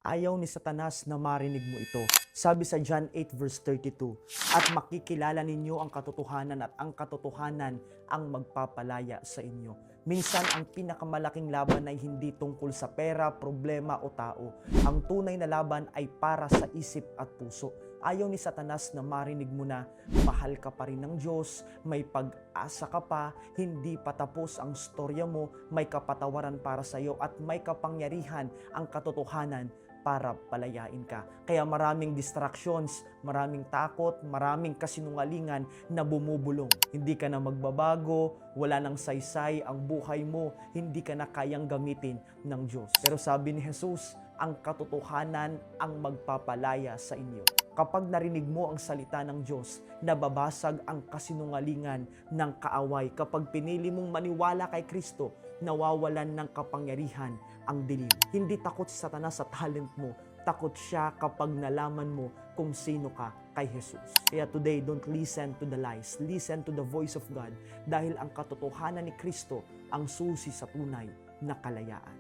Ayaw ni Satanas na marinig mo ito. Sabi sa John 8 verse 32, "At makikilala ninyo ang katotohanan at ang katotohanan ang magpapalaya sa inyo." Minsan ang pinakamalaking laban ay hindi tungkol sa pera, problema o tao. Ang tunay na laban ay para sa isip at puso. Ayaw ni Satanas na marinig mo na mahal ka pa rin ng Diyos, may pag-asa ka pa, hindi pa tapos ang storya mo, may kapatawaran para sa iyo at may kapangyarihan ang katotohanan para palayain ka. Kaya maraming distractions, maraming takot, maraming kasinungalingan na bumubulong. Hindi ka na magbabago, wala nang saysay ang buhay mo, hindi ka na kayang gamitin ng Diyos. Pero sabi ni Jesus, ang katotohanan ang magpapalaya sa inyo. Kapag narinig mo ang salita ng Diyos, nababasag ang kasinungalingan ng kaaway. Kapag pinili mong maniwala kay Kristo, nawawalan ng kapangyarihan ang dilim. Hindi takot si Satanas sa talent mo, takot siya kapag nalaman mo kung sino ka kay Jesus. Kaya today, don't listen to the lies. Listen to the voice of God dahil ang katotohanan ni Kristo ang susi sa tunay na kalayaan.